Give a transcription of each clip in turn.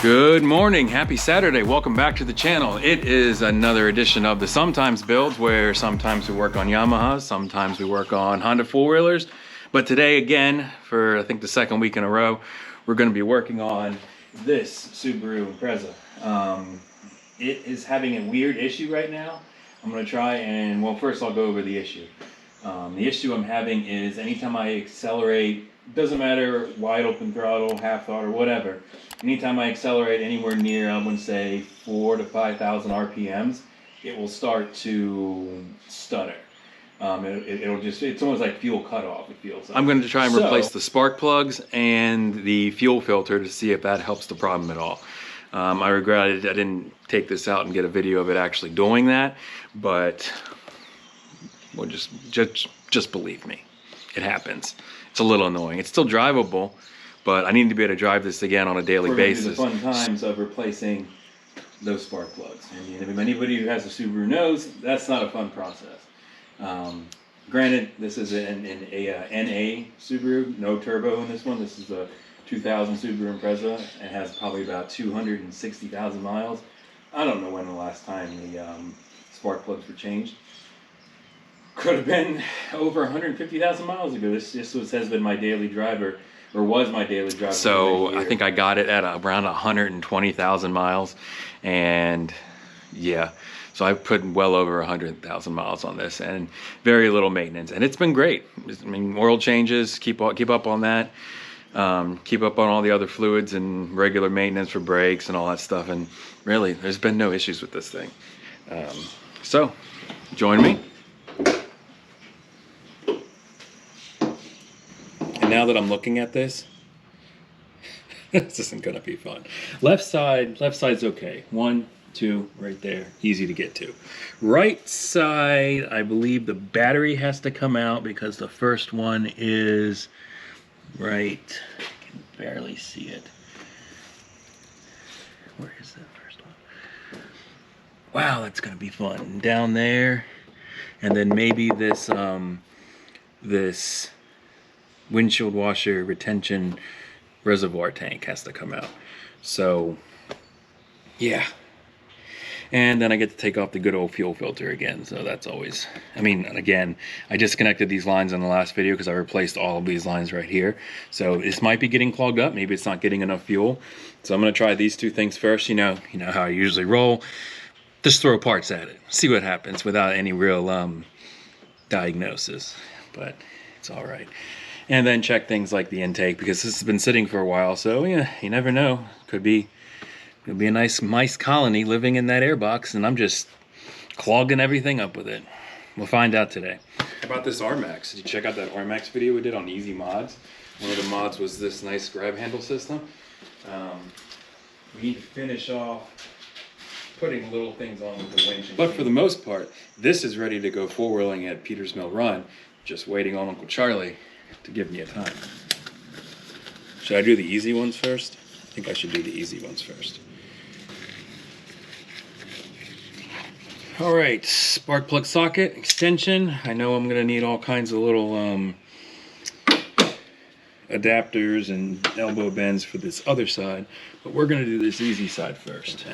Good morning, happy Saturday. Welcome back to the channel. It is another edition of the Sometimes Builds, where sometimes we work on Yamahas, sometimes we work on Honda four-wheelers. But today, again, for I think the second week in a row, we're going to be working on this Subaru Impreza. It is having a weird issue right now. I'm going to try and, well, first I'll go over the issue. The issue I'm having is anytime I accelerate, doesn't matter wide open throttle, half throttle, whatever, anytime I accelerate anywhere near, I would say 4,000 to 5,000 RPMs, it will start to stutter. It's almost like fuel cutoff, it feels like. I'm going to try and replace the spark plugs and the fuel filter to see if that helps the problem at all. I regretted I didn't take this out and get a video of it actually doing that, but well, just believe me, it happens. It's a little annoying. It's still drivable, but I need to be able to drive this again on a daily basis. The fun times of replacing those spark plugs. And if anybody who has a Subaru knows, that's not a fun process. Granted, this is an NA Subaru, no turbo in this one. This is a 2000 Subaru Impreza. It has probably about 260,000 miles. I don't know when the last time the spark plugs were changed. Could have been over 150,000 miles ago. This has been my daily driver, or was my daily driver. So I think I got it at around 120,000 miles, and yeah, so I've put well over 100,000 miles on this, and very little maintenance, and it's been great. I mean, oil changes, keep up on that, keep up on all the other fluids and regular maintenance for brakes and all that stuff, and really, there's been no issues with this thing. So, join me. And now that I'm looking at this, this isn't gonna be fun. Left side's okay. 1, 2, right there, easy to get to. Right side, I believe the battery has to come out because the first one is right. I can barely see it. Where is that first one? Wow, that's gonna be fun. Down there, and then maybe this this windshield washer retention reservoir tank has to come out. So yeah, and then I get to take off the good old fuel filter again, so that's always, I mean, again, I disconnected these lines in the last video because I replaced all of these lines right here, so this might be getting clogged up. Maybe it's not getting enough fuel, so I'm going to try these two things first. You know how I usually roll, just throw parts at it, see what happens without any real diagnosis, but it's all right. And then check things like the intake, because this has been sitting for a while, so yeah, you never know. Could be a nice mice colony living in that airbox, and I'm just clogging everything up with it. We'll find out today. How about this R-Max? Did you check out that R-Max video we did on Easy Mods? One of the mods was this nice grab handle system. We need to finish off putting little things on with the winch. But for the most part, this is ready to go four-wheeling at Peters Mill Run, just waiting on Uncle Charlie to give me a time. Should I do the easy ones first? I think I should do the easy ones first. All right, spark plug socket extension. I know I'm gonna need all kinds of little adapters and elbow bends for this other side, but we're gonna do this easy side first.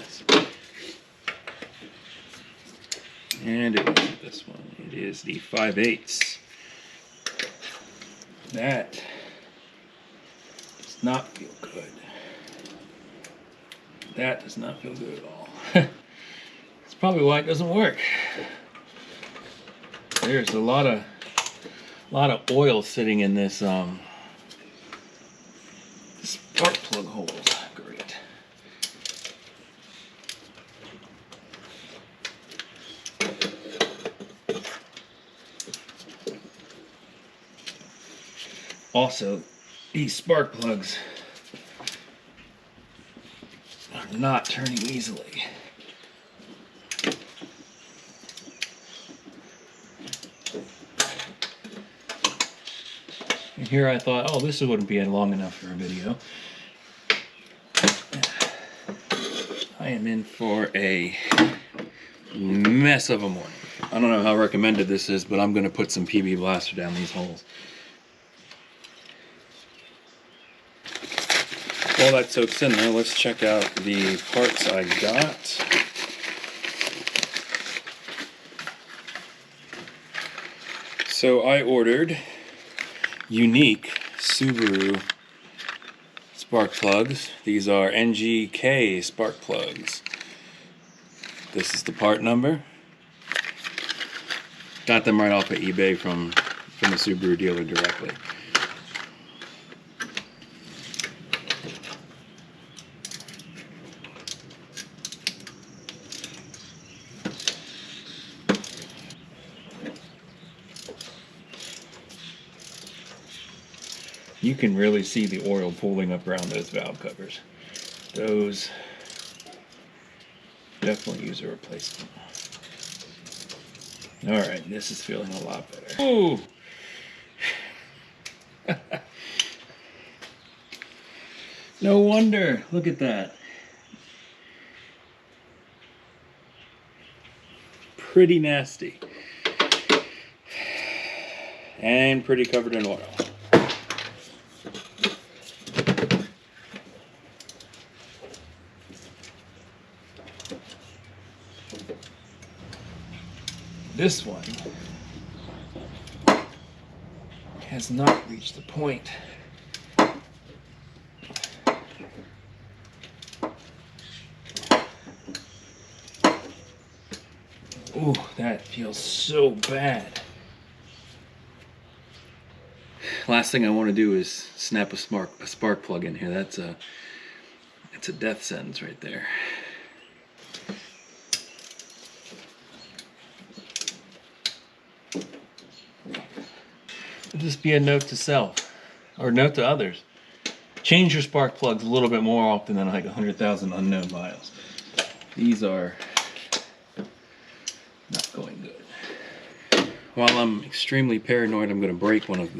And it was this one. It is the 5/8. That does not feel good. That does not feel good at all. That's probably why it doesn't work. There's a lot of oil sitting in this spark plug holes. Great. Also, these spark plugs are not turning easily. And here I thought, oh, this wouldn't be long enough for a video. I am in for a mess of a morning. I don't know how recommended this is, but I'm going to put some PB Blaster down these holes. While that soaks in there, let's check out the parts I got. So I ordered unique Subaru spark plugs. These are NGK spark plugs. This is the part number. Got them right off of eBay from the Subaru dealer directly. You can really see the oil pooling up around those valve covers. Those definitely use a replacement. Alright, this is feeling a lot better. Ooh! No wonder. Look at that. Pretty nasty. And pretty covered in oil. This one has not reached the point. Ooh, that feels so bad. Last thing I want to do is snap a spark plug in here. That's a death sentence right there. It'll just be a note to self, or note to others. Change your spark plugs a little bit more often than like 100,000 unknown miles. These are not going good. While I'm extremely paranoid, I'm going to break one of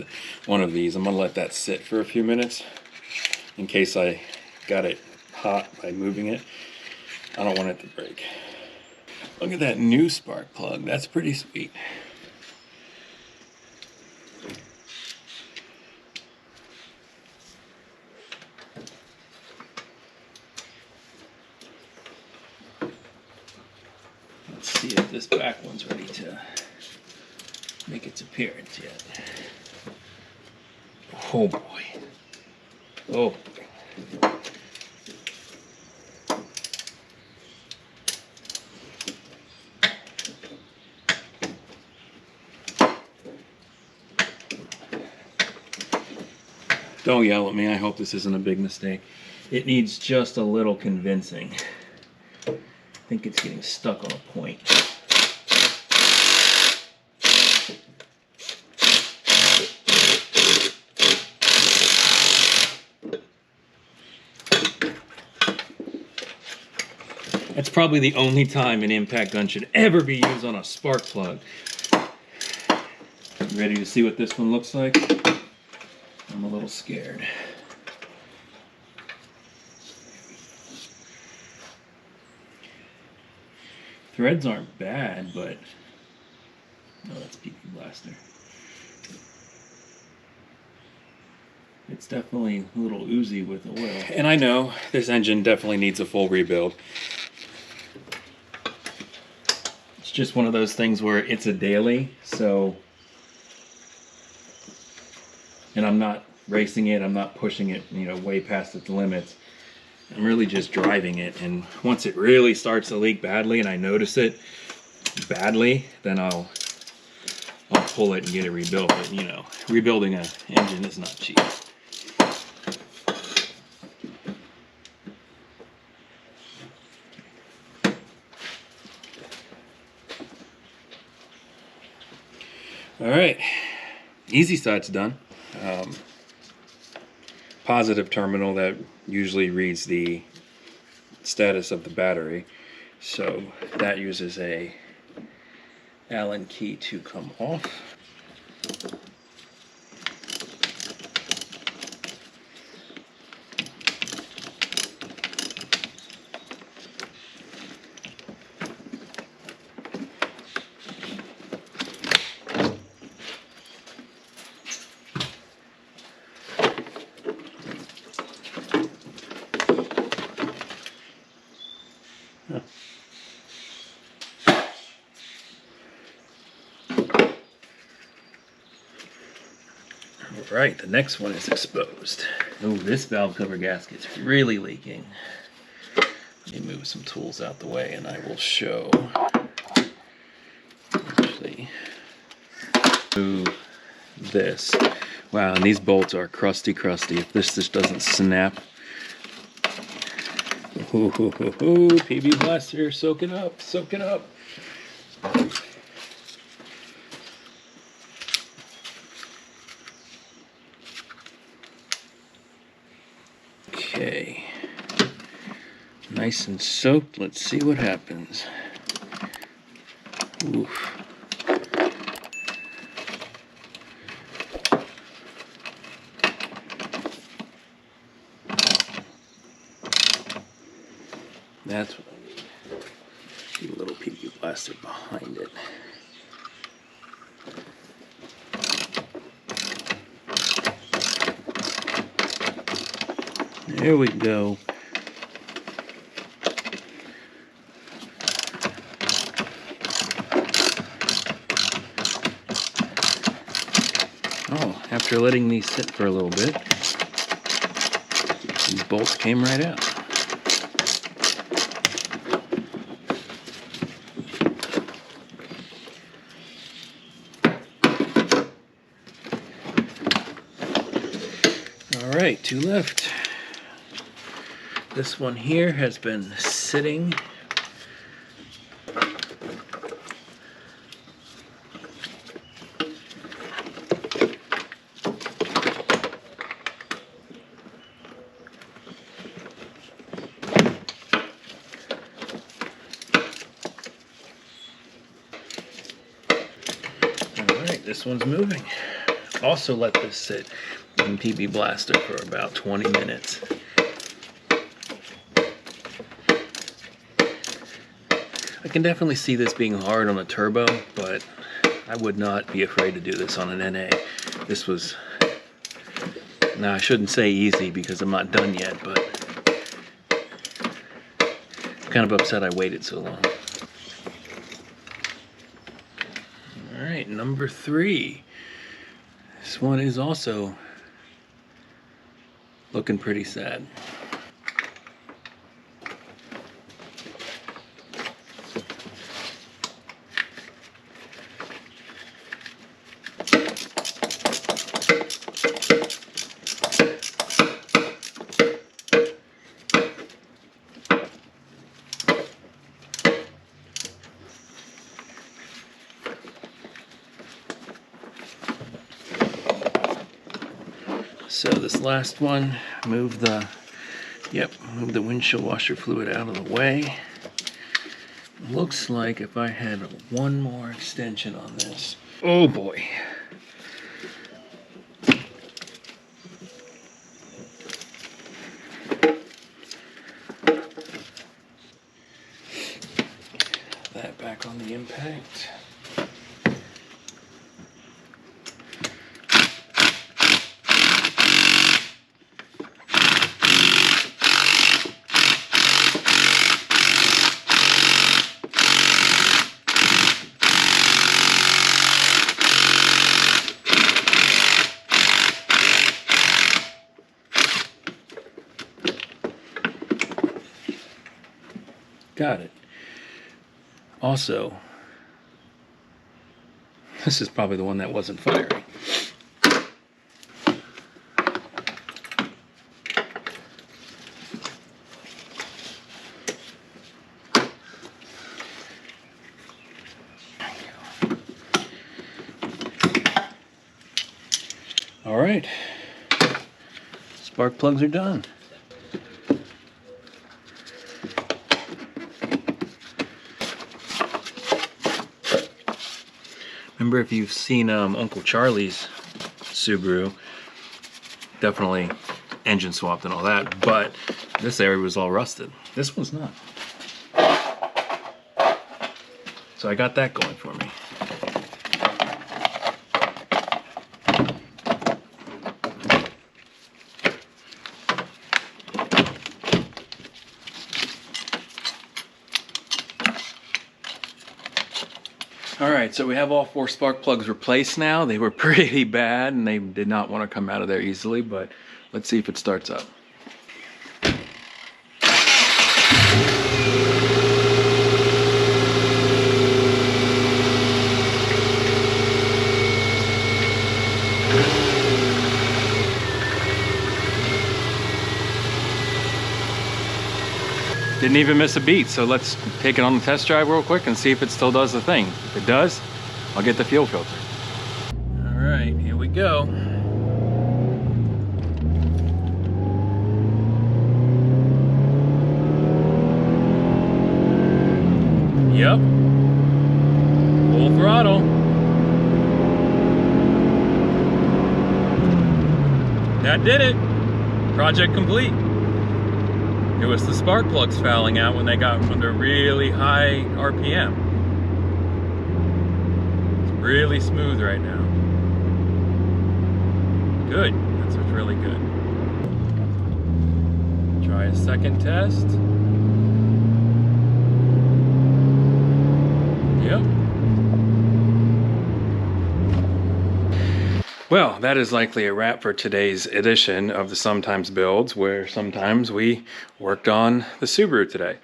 these. I'm going to let that sit for a few minutes in case I got it hot by moving it. I don't want it to break. Look at that new spark plug. That's pretty sweet. Let's see if this back one's ready to make its appearance yet. Oh boy. Oh boy. Don't yell at me. I hope this isn't a big mistake. It needs just a little convincing. I think it's getting stuck on a point. That's probably the only time an impact gun should ever be used on a spark plug. Ready to see what this one looks like? I'm a little scared. Threads aren't bad, but no, that's PP Blaster. It's definitely a little oozy with oil. And I know this engine definitely needs a full rebuild. It's just one of those things where it's a daily, so, and I'm not racing it, I'm not pushing it, you know, way past its limits. I'm really just driving it, and once it really starts to leak badly and I notice it badly, then I'll pull it and get it rebuilt. But you know, rebuilding an engine is not cheap. All right, easy side's done. Positive terminal that usually reads the status of the battery, so that uses a Allen key to come off. All right, the next one is exposed. Oh, this valve cover gasket's really leaking. Let me move some tools out the way and I will show. Actually, move this. Wow, and these bolts are crusty. If this just doesn't snap. Ooh, PB Blaster, soak it up, soak it up. Okay, nice and soaked. Let's see what happens. Oof. That's what I need. Need a little PB Blaster behind it. There we go. Oh, after letting these sit for a little bit, these bolts came right out. All right, two left. This one here has been sitting. Alright, this one's moving. Also let this sit in PB Blaster for about 20 minutes. I can definitely see this being hard on a turbo, but I would not be afraid to do this on an NA. This was, now I shouldn't say easy because I'm not done yet, but I'm kind of upset I waited so long. Alright, number 3. This one is also looking pretty sad. So this last one, move the windshield washer fluid out of the way. Looks like if I had one more extension on this, oh boy. That back on the impact. Got it. Also, this is probably the one that wasn't firing. All right, spark plugs are done. Remember, if you've seen Uncle Charlie's Subaru, definitely engine swapped and all that, but this area was all rusted. This one's not. So I got that going for me. All right, right, so we have all 4 spark plugs replaced now. They were pretty bad and they did not want to come out of there easily, but let's see if it starts up. Didn't even miss a beat, so let's take it on the test drive real quick and see if it still does the thing. If it does, I'll get the fuel filter. All right, here we go. Yep, full throttle. That did it. Project complete. It was the spark plugs fouling out when they got under really high RPM. It's really smooth right now. Good, that's what's really good. Try a second test. Yep. Well, that is likely a wrap for today's edition of the Sometimes Builds, where sometimes we worked on the Subaru today.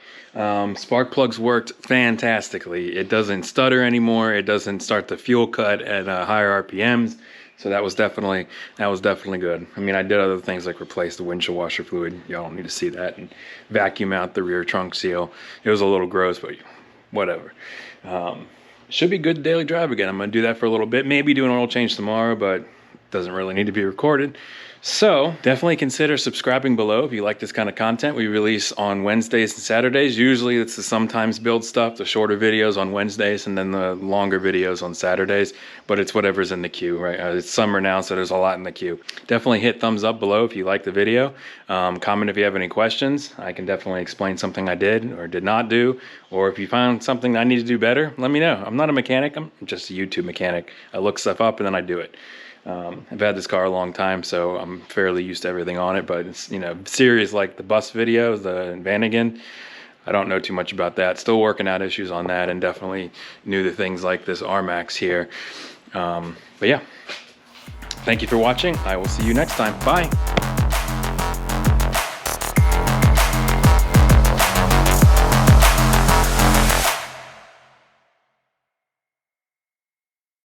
Spark plugs worked fantastically. It doesn't stutter anymore. It doesn't start the fuel cut at higher RPMs. So that was definitely good. I mean, I did other things like replace the windshield washer fluid. Y'all don't need to see that, and vacuum out the rear trunk seal. It was a little gross, but whatever. Should be good daily drive again. I'm gonna do that for a little bit. Maybe do an oil change tomorrow, but doesn't really need to be recorded. So definitely consider subscribing below if you like this kind of content. We release on Wednesdays and Saturdays. Usually it's the Sometimes Build stuff, the shorter videos on Wednesdays and then the longer videos on Saturdays, but it's whatever's in the queue, right? It's summer now, so there's a lot in the queue. Definitely hit thumbs up below if you like the video. Comment if you have any questions. I can definitely explain something I did or did not do, or if you found something I need to do better, let me know. I'm not a mechanic, I'm just a YouTube mechanic. I look stuff up and then I do it. I've had this car a long time, so I'm fairly used to everything on it, but it's, you know, series like the bus videos, the Vanagon, I don't know too much about that. Still working out issues on that, and definitely new to things like this R-Max here. But yeah, thank you for watching. I will see you next time. Bye.